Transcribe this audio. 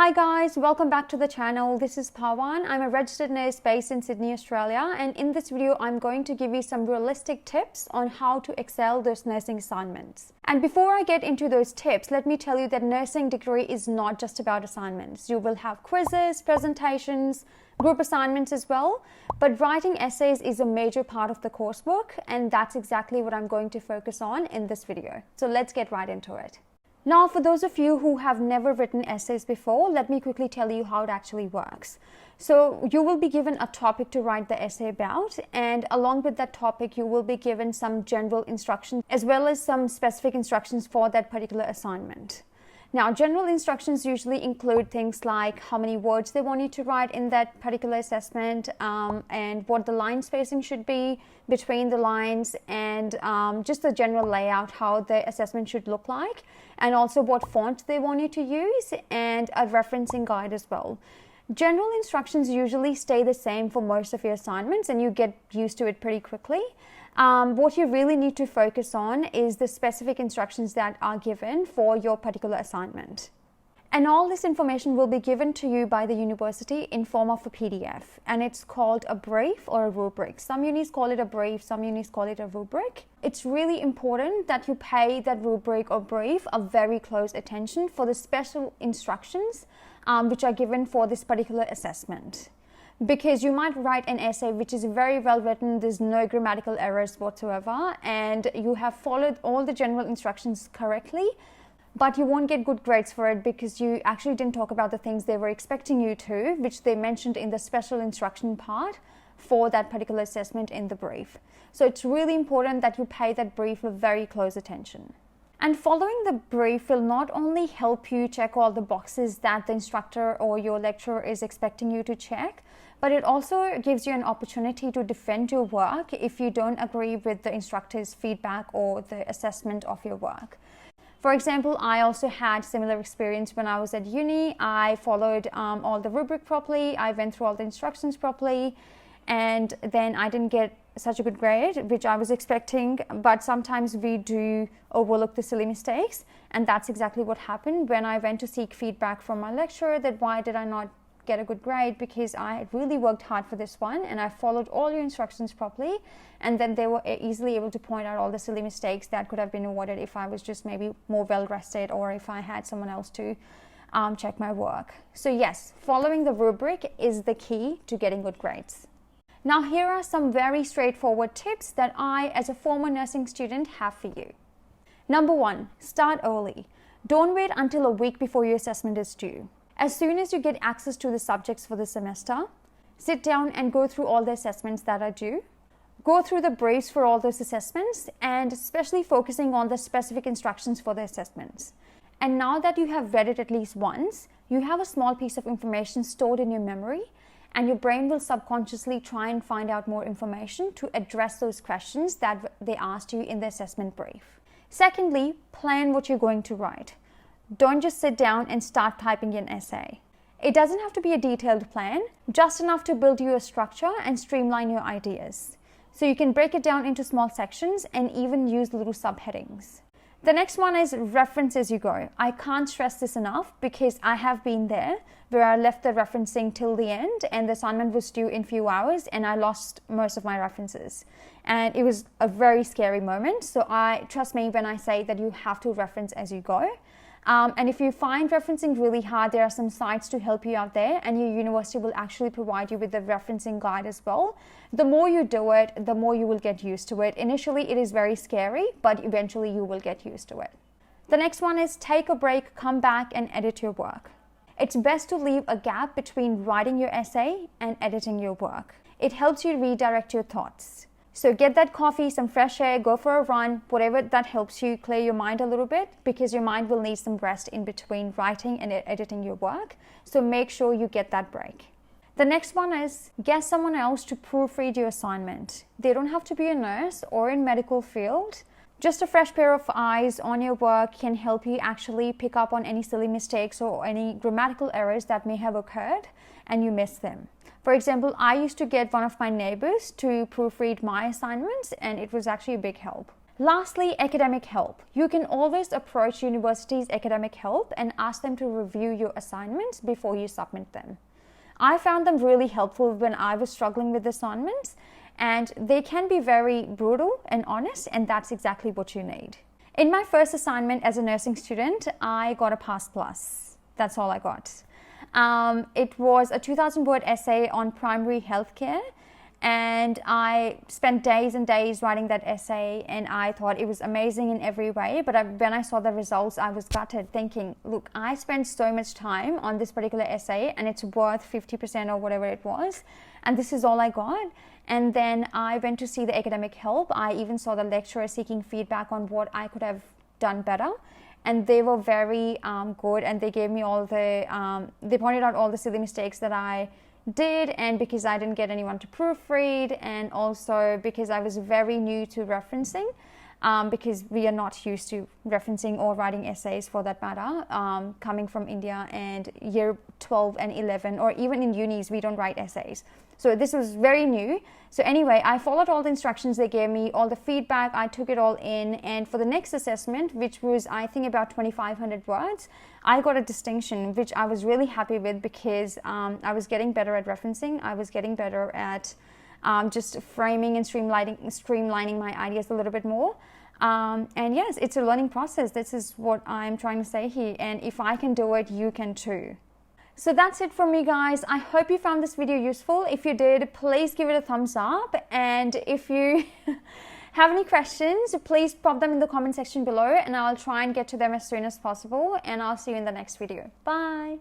Hi guys, welcome back to the channel. This is Pawan. I'm a registered nurse based in Sydney, Australia, and in this video I'm going to give you some realistic tips on how to excel those nursing assignments. And before I get into those tips, let me tell you that nursing degree is not just about assignments. You will have quizzes, presentations, group assignments as well, but writing essays is a major part of the coursework, and that's exactly what I'm going to focus on in this video. So let's get right into it. Now, for those of you who have never written essays before, let me quickly tell you how it actually works. So you will be given a topic to write the essay about, and along with that topic, you will be given some general instructions as well as some specific instructions for that particular assignment. Now, general instructions usually include things like how many words they want you to write in that particular assessment, and what the line spacing should be between the lines, and just the general layout, how the assessment should look like, and also what font they want you to use, and a referencing guide as well. General instructions usually stay the same for most of your assignments, and you get used to it pretty quickly. What you really need to focus on is the specific instructions that are given for your particular assignment. And all this information will be given to you by the university in form of a PDF, and it's called a brief or a rubric. Some unis call it a brief, some unis call it a rubric. It's really important that you pay that rubric or brief a very close attention for the special instructions which are given for this particular assessment. Because you might write an essay which is very well written, there's no grammatical errors whatsoever, and you have followed all the general instructions correctly, but you won't get good grades for it because you actually didn't talk about the things they were expecting you to, which they mentioned in the special instruction part for that particular assessment in the brief. So it's really important that you pay that brief a very close attention. And following the brief will not only help you check all the boxes that the instructor or your lecturer is expecting you to check, but it also gives you an opportunity to defend your work if you don't agree with the instructor's feedback or the assessment of your work. For example, I also had similar experience when I was at uni. I followed all the rubric properly, I went through all the instructions properly, and then I didn't get such a good grade, which I was expecting, but sometimes we do overlook the silly mistakes, and that's exactly what happened when I went to seek feedback from my lecturer that why did I not get a good grade, because I had really worked hard for this one and I followed all your instructions properly, and then they were easily able to point out all the silly mistakes that could have been avoided if I was just maybe more well rested or if I had someone else to check my work. So yes, following the rubric is the key to getting good grades. Now here are some very straightforward tips that I, as a former nursing student, have for you. Number 1, start early. Don't wait until a week before your assessment is due. As soon as you get access to the subjects for the semester, sit down and go through all the assessments that are due. Go through the briefs for all those assessments, and especially focusing on the specific instructions for the assessments. And now that you have read it at least once, you have a small piece of information stored in your memory, and your brain will subconsciously try and find out more information to address those questions that they asked you in the assessment brief. Secondly, plan what you're going to write. Don't just sit down and start typing an essay. It doesn't have to be a detailed plan, just enough to build you a structure and streamline your ideas. So you can break it down into small sections and even use little subheadings. The next one is reference as you go. I can't stress this enough because I have been there where I left the referencing till the end and the assignment was due in few hours and I lost most of my references. And it was a very scary moment. So trust me when I say that you have to reference as you go. And if you find referencing really hard, there are some sites to help you out there, and your university will actually provide you with the referencing guide as well. The more you do it, the more you will get used to it. Initially, it is very scary, but eventually you will get used to it. The next one is take a break, come back and edit your work. It's best to leave a gap between writing your essay and editing your work. It helps you redirect your thoughts. So get that coffee, some fresh air, go for a run, whatever that helps you clear your mind a little bit, because your mind will need some rest in between writing and editing your work. So make sure you get that break. The next one is get someone else to proofread your assignment. They don't have to be a nurse or in medical field. Just a fresh pair of eyes on your work can help you actually pick up on any silly mistakes or any grammatical errors that may have occurred and you miss them. For example, I used to get one of my neighbors to proofread my assignments, and it was actually a big help. Lastly, academic help. You can always approach university's academic help and ask them to review your assignments before you submit them. I found them really helpful when I was struggling with assignments, and they can be very brutal and honest, and that's exactly what you need. In my first assignment as a nursing student, I got a pass plus. That's all I got. It was a 2,000-word essay on primary healthcare, and I spent days and days writing that essay, and I thought it was amazing in every way. But when I saw the results, I was gutted, thinking, look, I spent so much time on this particular essay and it's worth 50% or whatever it was, and this is all I got. And then I went to see the academic help. I even saw the lecturer seeking feedback on what I could have done better, and they were very good, and they gave me all the they pointed out all the silly mistakes that I did, and because I didn't get anyone to proofread, and also because I was very new to referencing, because we are not used to referencing or writing essays for that matter, coming from India, and year 12 and 11, or even in unis, we don't write essays. So this was very new. So anyway, I followed all the instructions they gave me, all the feedback, I took it all in, and for the next assessment, which was I think about 2,500 words, I got a distinction, which I was really happy with, because I was getting better at referencing, I was getting better at just framing and streamlining my ideas a little bit more. And yes, it's a learning process. This is what I'm trying to say here, and if I can do it, you can too. So that's it from me, guys. I hope you found this video useful. If you did, please give it a thumbs up, and if you have any questions, please pop them in the comment section below, and I'll try and get to them as soon as possible, and I'll see you in the next video. Bye.